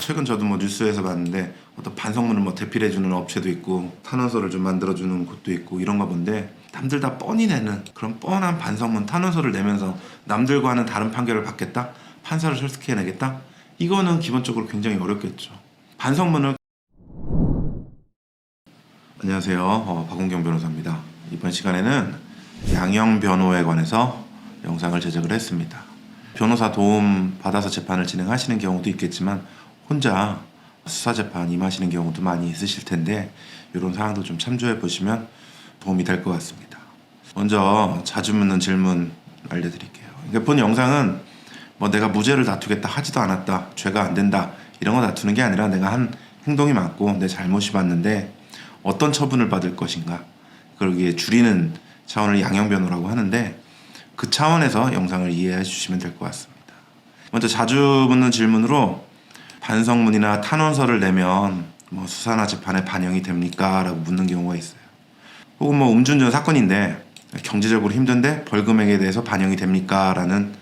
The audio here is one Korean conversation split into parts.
최근 저도 뭐 뉴스에서 봤는데 어떤 반성문을 뭐 대필해주는 업체도 있고 탄원서를 좀 만들어주는 곳도 있고 이런가 본데, 남들 다 뻔히 내는 그런 뻔한 반성문 탄원서를 내면서 남들과는 다른 판결을 받겠다? 판사를 설득해내겠다? 이거는 기본적으로 굉장히 어렵겠죠. 반성문을. 안녕하세요. 박원경 변호사입니다. 이번 시간에는 양형 변호에 관해서 영상을 제작을 했습니다. 변호사 도움 받아서 재판을 진행하시는 경우도 있겠지만 혼자 수사재판 임하시는 경우도 많이 있으실 텐데, 이런 사항도 좀 참조해 보시면 도움이 될 것 같습니다. 먼저 자주 묻는 질문 알려드릴게요. 그러니까 본 영상은 뭐 내가 무죄를 다투겠다 하지도 않았다, 죄가 안 된다 이런 거 다투는 게 아니라 내가 한 행동이 맞고 내 잘못이 맞는데 어떤 처분을 받을 것인가, 그러기에 줄이는 차원을 양형변호라고 하는데, 그 차원에서 영상을 이해해 주시면 될 것 같습니다. 먼저 자주 묻는 질문으로 반성문이나 탄원서를 내면 뭐 수사나 재판에 반영이 됩니까? 라고 묻는 경우가 있어요. 혹은 뭐 음주운전 사건인데 경제적으로 힘든데 벌금액에 대해서 반영이 됩니까? 라는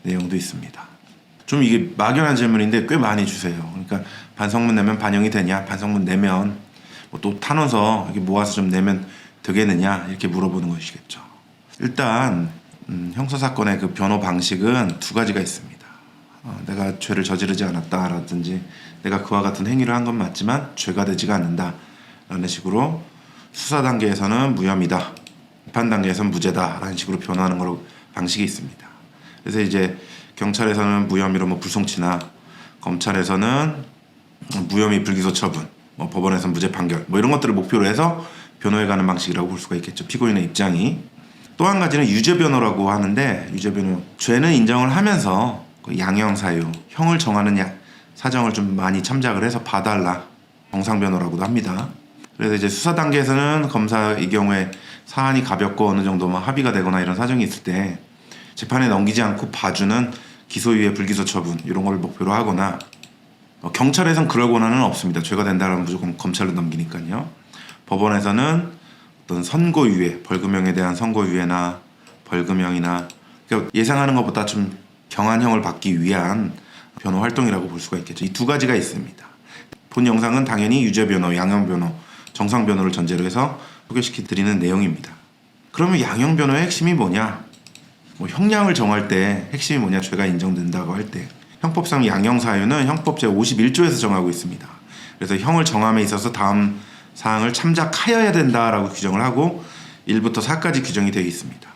내용도 있습니다. 좀 이게 막연한 질문인데 꽤 많이 주세요. 그러니까 반성문 내면 반영이 되냐, 반성문 내면 뭐 또 탄원서 이렇게 모아서 좀 내면 되겠느냐, 이렇게 물어보는 것이겠죠. 일단 형사사건의 그 변호 방식은 두 가지가 있습니다. 내가 죄를 저지르지 않았다라든지 내가 그와 같은 행위를 한 건 맞지만 죄가 되지가 않는다 라는 식으로 수사 단계에서는 무혐의다, 재판 단계에서는 무죄다 라는 식으로 변호하는 걸로 방식이 있습니다. 그래서 이제 경찰에서는 무혐의로 뭐 불송치나, 검찰에서는 무혐의 불기소 처분, 뭐 법원에서는 무죄 판결, 뭐 이런 것들을 목표로 해서 변호해 가는 방식이라고 볼 수가 있겠죠. 피고인의 입장이. 또 한 가지는 유죄 변호라고 하는데, 유죄 변호, 죄는 인정을 하면서 그 양형 사유, 형을 정하는 사정을 좀 많이 참작을 해서 봐달라, 정상 변호라고도 합니다. 그래서 이제 수사 단계에서는 검사 이 경우에 사안이 가볍고 어느 정도만 합의가 되거나 이런 사정이 있을 때 재판에 넘기지 않고 봐주는 기소유예 불기소 처분, 이런 걸 목표로 하거나, 경찰에서는 그럴 권한은 없습니다. 죄가 된다면 무조건 검찰로 넘기니까요. 법원에서는 어떤 선고유예, 벌금형에 대한 선고유예나 벌금형이나, 그러니까 예상하는 것보다 좀 경한형을 받기 위한 변호 활동이라고 볼 수가 있겠죠. 이 두 가지가 있습니다. 본 영상은 당연히 유죄 변호, 양형 변호, 정상 변호를 전제로 해서 소개시켜 드리는 내용입니다. 그러면 양형 변호의 핵심이 뭐냐? 뭐 형량을 정할 때 핵심이 뭐냐? 죄가 인정된다고 할 때 형법상 양형 사유는 형법 제51조에서 정하고 있습니다. 그래서 형을 정함에 있어서 다음 사항을 참작하여야 된다라고 규정을 하고 1부터 4까지 규정이 되어 있습니다.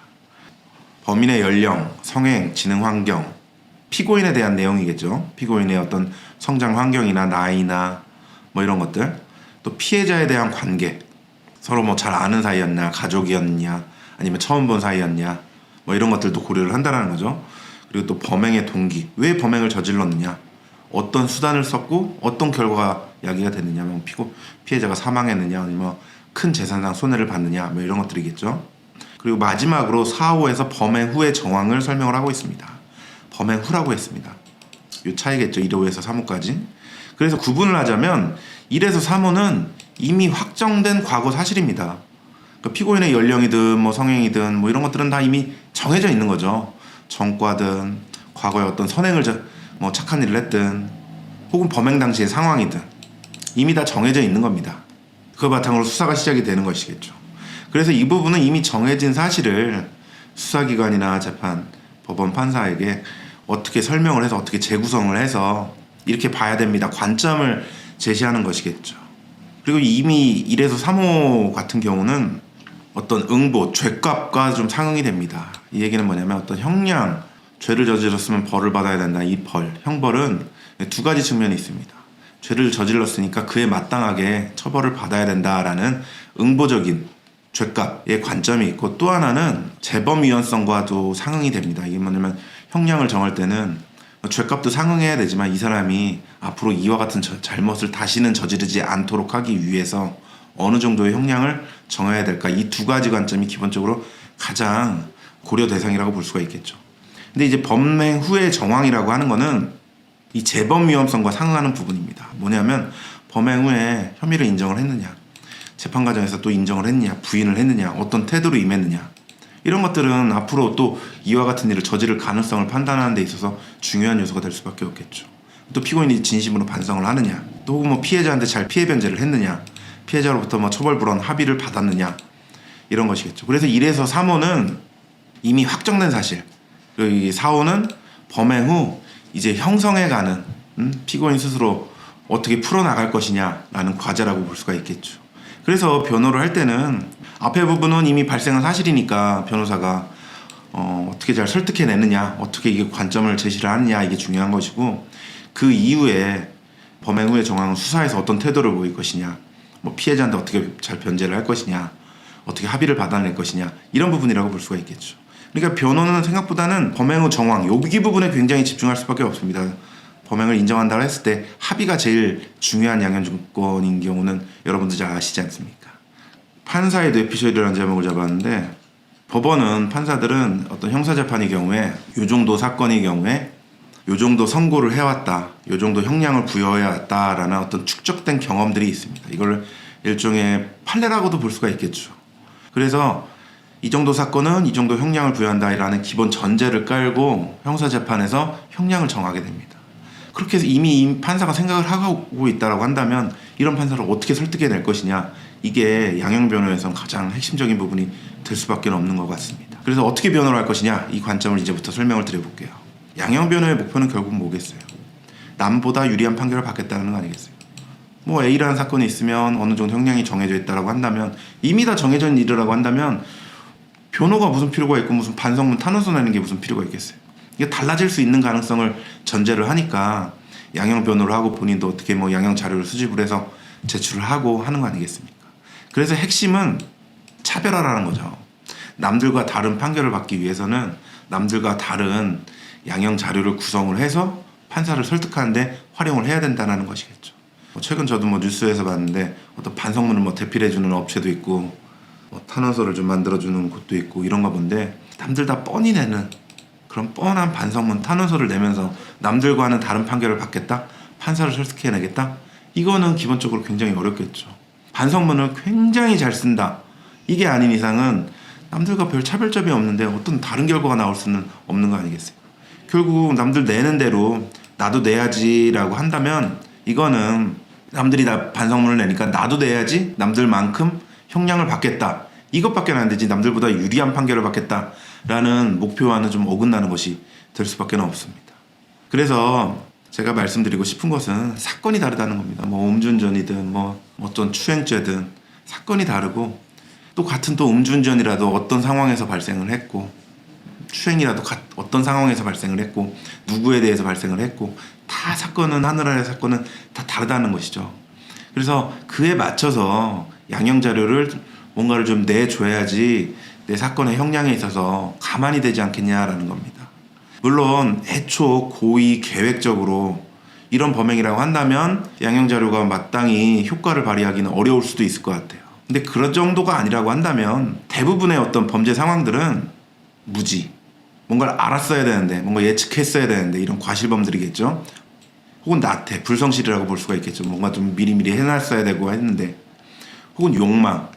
범인의 연령, 성행, 지능 환경, 피고인에 대한 내용이겠죠. 피고인의 어떤 성장 환경이나 나이나 뭐 이런 것들, 또 피해자에 대한 관계, 서로 뭐 잘 아는 사이였냐, 가족이었냐, 아니면 처음 본 사이였냐, 뭐 이런 것들도 고려를 한다는 거죠. 그리고 또 범행의 동기, 왜 범행을 저질렀느냐, 어떤 수단을 썼고 어떤 결과가 야기가 됐느냐, 뭐 피해자가 사망했느냐, 아니면 큰 재산상 손해를 받느냐, 뭐 이런 것들이겠죠. 그리고 마지막으로 4호에서 범행 후의 정황을 설명을 하고 있습니다. 범행 후라고 했습니다. 이 차이겠죠. 1호에서 3호까지. 그래서 구분을 하자면 1에서 3호는 이미 확정된 과거 사실입니다. 그러니까 피고인의 연령이든 뭐 성행이든 뭐 이런 것들은 다 이미 정해져 있는 거죠. 전과든 과거에 어떤 선행을 뭐 착한 일을 했든 혹은 범행 당시의 상황이든 이미 다 정해져 있는 겁니다. 그 바탕으로 수사가 시작이 되는 것이겠죠. 그래서 이 부분은 이미 정해진 사실을 수사기관이나 재판, 법원 판사에게 어떻게 설명을 해서 어떻게 재구성을 해서 이렇게 봐야 됩니다, 관점을 제시하는 것이겠죠. 그리고 이미 1에서 3호 같은 경우는 어떤 응보, 죄값과 좀 상응이 됩니다. 이 얘기는 뭐냐면 어떤 형량, 죄를 저질렀으면 벌을 받아야 된다. 이 벌, 형벌은 두 가지 측면이 있습니다. 죄를 저질렀으니까 그에 마땅하게 처벌을 받아야 된다라는 응보적인 죄값의 관점이 있고, 또 하나는 재범 위헌성과도 상응이 됩니다. 이게 뭐냐면 형량을 정할 때는 죄값도 상응해야 되지만 이 사람이 앞으로 이와 같은 잘못을 다시는 저지르지 않도록 하기 위해서 어느 정도의 형량을 정해야 될까, 이 두 가지 관점이 기본적으로 가장 고려 대상이라고 볼 수가 있겠죠. 근데 이제 범행 후의 정황이라고 하는 거는 이 재범 위험성과 상응하는 부분입니다. 뭐냐면 범행 후에 혐의를 인정을 했느냐, 재판 과정에서 또 인정을 했느냐, 부인을 했느냐, 어떤 태도로 임했느냐, 이런 것들은 앞으로 또 이와 같은 일을 저지를 가능성을 판단하는 데 있어서 중요한 요소가 될 수밖에 없겠죠. 또 피고인이 진심으로 반성을 하느냐, 또 뭐 피해자한테 잘 피해 변제를 했느냐, 피해자로부터 뭐 처벌불원 합의를 받았느냐, 이런 것이겠죠. 그래서 1에서 3호는 이미 확정된 사실, 그리고 이 4호는 범행 후 이제 형성해가는 피고인 스스로 어떻게 풀어나갈 것이냐라는 과제라고 볼 수가 있겠죠. 그래서 변호를 할 때는 앞에 부분은 이미 발생한 사실이니까 변호사가 어떻게 잘 설득해내느냐, 어떻게 이게 관점을 제시를 하느냐, 이게 중요한 것이고, 그 이후에 범행 후의 정황은 수사에서 어떤 태도를 보일 것이냐, 뭐 피해자한테 어떻게 잘 변제를 할 것이냐, 어떻게 합의를 받아낼 것이냐, 이런 부분이라고 볼 수가 있겠죠. 그러니까 변호는 생각보다는 범행 후 정황, 여기 부분에 굉장히 집중할 수밖에 없습니다. 범행을 인정한다고 했을 때 합의가 제일 중요한 양형조건인 경우는 여러분들 잘 아시지 않습니까? 판사의 뇌피셜이라는 제목을 잡았는데, 법원은 판사들은 어떤 형사재판의 경우에 요 정도 사건의 경우에 요 정도 선고를 해왔다, 요 정도 형량을 부여해왔다라는 어떤 축적된 경험들이 있습니다. 이걸 일종의 판례라고도 볼 수가 있겠죠. 그래서 이 정도 사건은 이 정도 형량을 부여한다라는 기본 전제를 깔고 형사재판에서 형량을 정하게 됩니다. 그렇게 해서 이미 판사가 생각을 하고 있다고 한다면 이런 판사를 어떻게 설득해낼 것이냐, 이게 양형변호에서는 가장 핵심적인 부분이 될 수밖에 없는 것 같습니다. 그래서 어떻게 변호를 할 것이냐, 이 관점을 이제부터 설명을 드려볼게요. 양형변호의 목표는 결국 뭐겠어요? 남보다 유리한 판결을 받겠다는 거 아니겠어요? 뭐 A라는 사건이 있으면 어느 정도 형량이 정해져 있다고 한다면, 이미 다 정해져 있는 일이라고 한다면 변호가 무슨 필요가 있고 무슨 반성문 탄원서 내는 게 무슨 필요가 있겠어요? 이게 달라질 수 있는 가능성을 전제를 하니까 양형 변호를 하고 본인도 어떻게 뭐 양형 자료를 수집을 해서 제출을 하고 하는 거 아니겠습니까? 그래서 핵심은 차별화라는 거죠. 남들과 다른 판결을 받기 위해서는 남들과 다른 양형 자료를 구성을 해서 판사를 설득하는데 활용을 해야 된다는 것이겠죠. 최근 저도 뭐 뉴스에서 봤는데 어떤 반성문을 뭐 대필해주는 업체도 있고 뭐 탄원서를 좀 만들어주는 곳도 있고 이런가 본데, 남들 다 뻔히 내는 그런 뻔한 반성문 탄원서를 내면서 남들과는 다른 판결을 받겠다, 판사를 설득해내겠다, 이거는 기본적으로 굉장히 어렵겠죠. 반성문을 굉장히 잘 쓴다, 이게 아닌 이상은 남들과 별 차별점이 없는데 어떤 다른 결과가 나올 수는 없는 거 아니겠어요? 결국 남들 내는 대로 나도 내야지라고 한다면 이거는 남들이 다 반성문을 내니까 나도 내야지, 남들만큼 형량을 받겠다, 이것밖에 안 되지 남들보다 유리한 판결을 받겠다라는 목표와는 좀 어긋나는 것이 될 수밖에 없습니다. 그래서 제가 말씀드리고 싶은 것은 사건이 다르다는 겁니다. 뭐 음주운전이든 뭐 어떤 추행죄든 사건이 다르고, 또 같은 또 음주운전이라도 어떤 상황에서 발생을 했고, 추행이라도 어떤 상황에서 발생을 했고, 누구에 대해서 발생을 했고, 다 사건은, 하늘 아래 사건은 다 다르다는 것이죠. 그래서 그에 맞춰서 양형 자료를 뭔가를 좀 내줘야지 내 사건의 형량에 있어서 가만히 되지 않겠냐라는 겁니다. 물론 애초 고의 계획적으로 이런 범행이라고 한다면 양형 자료가 마땅히 효과를 발휘하기는 어려울 수도 있을 것 같아요. 근데 그런 정도가 아니라고 한다면 대부분의 어떤 범죄 상황들은 무지, 뭔가를 알았어야 되는데, 뭔가 예측했어야 되는데, 이런 과실범들이겠죠. 혹은 나태, 불성실이라고 볼 수가 있겠죠. 뭔가 좀 미리미리 해놨어야 되고 했는데, 혹은 욕망,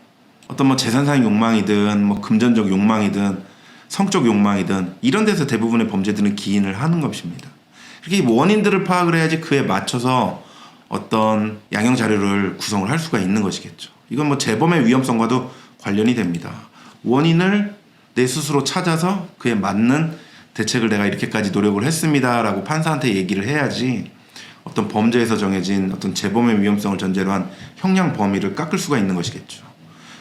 어떤 뭐 재산상 욕망이든 뭐 금전적 욕망이든 성적 욕망이든 이런 데서 대부분의 범죄들은 기인을 하는 것입니다. 이렇게 원인들을 파악을 해야지 그에 맞춰서 어떤 양형 자료를 구성을 할 수가 있는 것이겠죠. 이건 뭐 재범의 위험성과도 관련이 됩니다. 원인을 내 스스로 찾아서 그에 맞는 대책을 내가 이렇게까지 노력을 했습니다라고 판사한테 얘기를 해야지 어떤 범죄에서 정해진 어떤 재범의 위험성을 전제로 한 형량 범위를 깎을 수가 있는 것이겠죠.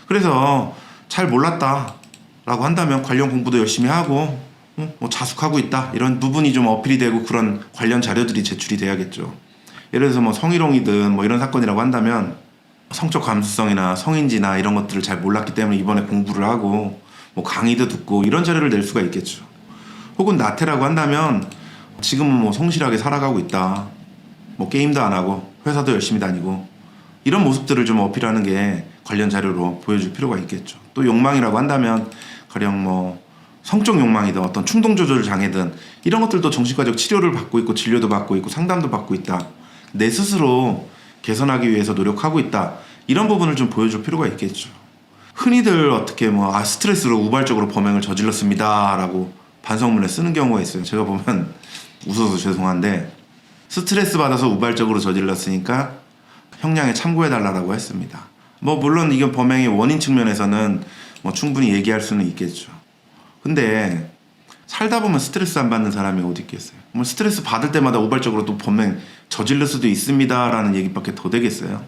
그래서 잘 몰랐다라고 한다면 관련 공부도 열심히 하고 뭐 자숙하고 있다, 이런 부분이 좀 어필이 되고 그런 관련 자료들이 제출이 돼야겠죠. 예를 들어서 뭐 성희롱이든 뭐 이런 사건이라고 한다면 성적 감수성이나 성인지나 이런 것들을 잘 몰랐기 때문에 이번에 공부를 하고 뭐 강의도 듣고 이런 자료를 낼 수가 있겠죠. 혹은 나태라고 한다면 지금은 뭐 성실하게 살아가고 있다, 뭐 게임도 안 하고 회사도 열심히 다니고, 이런 모습들을 좀 어필하는 게 관련 자료로 보여줄 필요가 있겠죠. 또 욕망이라고 한다면 가령 뭐 성적 욕망이든 어떤 충동 조절 장애든 이런 것들도 정신과적 치료를 받고 있고 진료도 받고 있고 상담도 받고 있다, 내 스스로 개선하기 위해서 노력하고 있다, 이런 부분을 좀 보여줄 필요가 있겠죠. 흔히들 어떻게 뭐 스트레스로 우발적으로 범행을 저질렀습니다 라고 반성문에 쓰는 경우가 있어요. 제가 보면 웃어서 죄송한데, 스트레스 받아서 우발적으로 저질렀으니까 형량에 참고해달라고 했습니다. 뭐 물론 이건 범행의 원인 측면에서는 뭐 충분히 얘기할 수는 있겠죠. 근데 살다 보면 스트레스 안 받는 사람이 어디 있겠어요. 뭐 스트레스 받을 때마다 우발적으로 또 범행 저질 수도 있습니다라는 얘기밖에 더 되겠어요.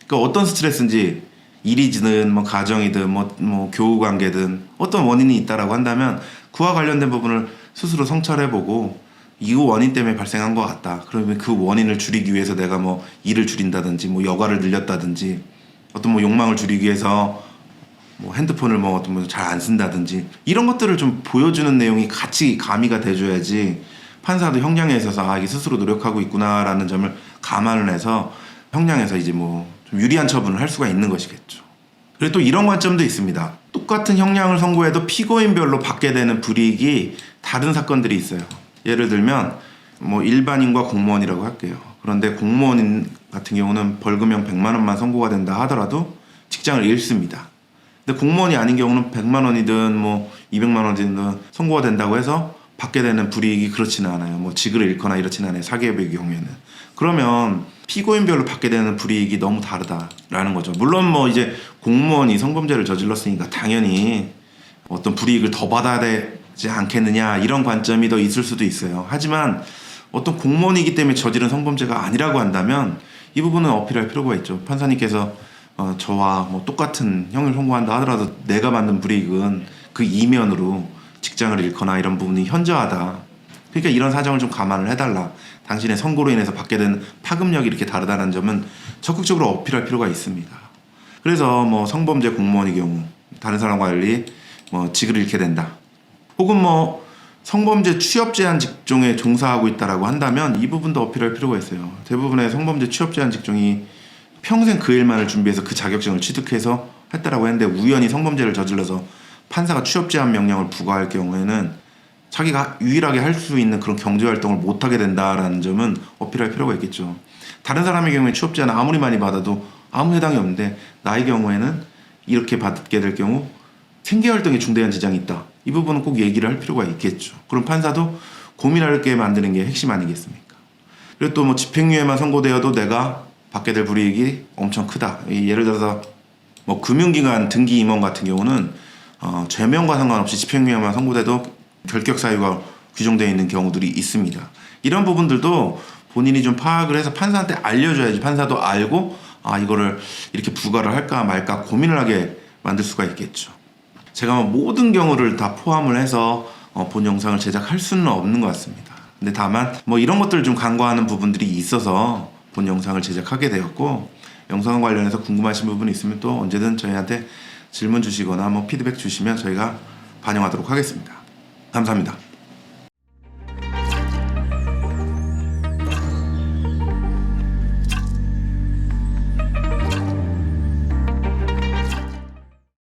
그러니까 어떤 스트레스인지 일이든 뭐 가정이든 뭐 교우 관계든 어떤 원인이 있다라고 한다면 그와 관련된 부분을 스스로 성찰해보고 이 원인 때문에 발생한 것 같다. 그러면 그 원인을 줄이기 위해서 내가 뭐 일을 줄인다든지 뭐 여가를 늘렸다든지 어떤 뭐 욕망을 줄이기 위해서 뭐 핸드폰을 뭐 어떤 뭐 잘 안 쓴다든지 이런 것들을 좀 보여주는 내용이 같이 가미가 돼줘야지 판사도 형량에 있어서 아 이게 스스로 노력하고 있구나라는 점을 감안을 해서 형량에서 이제 뭐 좀 유리한 처분을 할 수가 있는 것이겠죠. 그리고 또 이런 관점도 있습니다. 똑같은 형량을 선고해도 피고인별로 받게 되는 불이익이 다른 사건들이 있어요. 예를 들면 뭐 일반인과 공무원이라고 할게요. 그런데 공무원 같은 경우는 벌금형 100만 원만 선고가 된다 하더라도 직장을 잃습니다. 근데 공무원이 아닌 경우는 100만 원이든 뭐 200만 원이든 선고가 된다고 해서 받게 되는 불이익이 그렇지는 않아요. 뭐 직을 잃거나 이렇지는 않아요. 사기업의 경우에는. 그러면 피고인별로 받게 되는 불이익이 너무 다르다라는 거죠. 물론 뭐 이제 공무원이 성범죄를 저질렀으니까 당연히 어떤 불이익을 더 받아야 되지 않겠느냐 이런 관점이 더 있을 수도 있어요. 하지만 어떤 공무원이기 때문에 저지른 성범죄가 아니라고 한다면 이 부분은 어필할 필요가 있죠. 판사님께서 저와 뭐 똑같은 형을 선고한다 하더라도 내가 받는 불이익은 그 이면으로 직장을 잃거나 이런 부분이 현저하다. 그러니까 이런 사정을 좀 감안을 해달라. 당신의 선고로 인해서 받게 되는 파급력이 이렇게 다르다는 점은 적극적으로 어필할 필요가 있습니다. 그래서 뭐 성범죄 공무원의 경우 다른 사람과 달리 뭐 직을 잃게 된다. 혹은 뭐 성범죄 취업 제한 직종에 종사하고 있다라고 한다면 이 부분도 어필할 필요가 있어요. 대부분의 성범죄 취업 제한 직종이 평생 그 일만을 준비해서 그 자격증을 취득해서 했다라고 했는데 우연히 성범죄를 저질러서 판사가 취업 제한 명령을 부과할 경우에는 자기가 유일하게 할 수 있는 그런 경제활동을 못하게 된다라는 점은 어필할 필요가 있겠죠. 다른 사람의 경우에 취업 제한 아무리 많이 받아도 아무 해당이 없는데 나의 경우에는 이렇게 받게 될 경우 생계활동에 중대한 지장이 있다. 이 부분은 꼭 얘기를 할 필요가 있겠죠. 그럼 판사도 고민하게 만드는 게 핵심 아니겠습니까? 그리고 또 뭐 집행유예만 선고되어도 내가 받게 될 불이익이 엄청 크다. 예를 들어서 뭐 금융기관 등기 임원 같은 경우는 죄명과 상관없이 집행유예만 선고돼도 결격 사유가 규정되어 있는 경우들이 있습니다. 이런 부분들도 본인이 좀 파악을 해서 판사한테 알려줘야지 판사도 알고 아 이거를 이렇게 부과를 할까 말까 고민을 하게 만들 수가 있겠죠. 제가 뭐 모든 경우를 다 포함을 해서 본 영상을 제작할 수는 없는 것 같습니다. 근데 다만 뭐 이런 것들을 좀 간과하는 부분들이 있어서 본 영상을 제작하게 되었고 영상 관련해서 궁금하신 부분이 있으면 또 언제든 저희한테 질문 주시거나 뭐 피드백 주시면 저희가 반영하도록 하겠습니다. 감사합니다.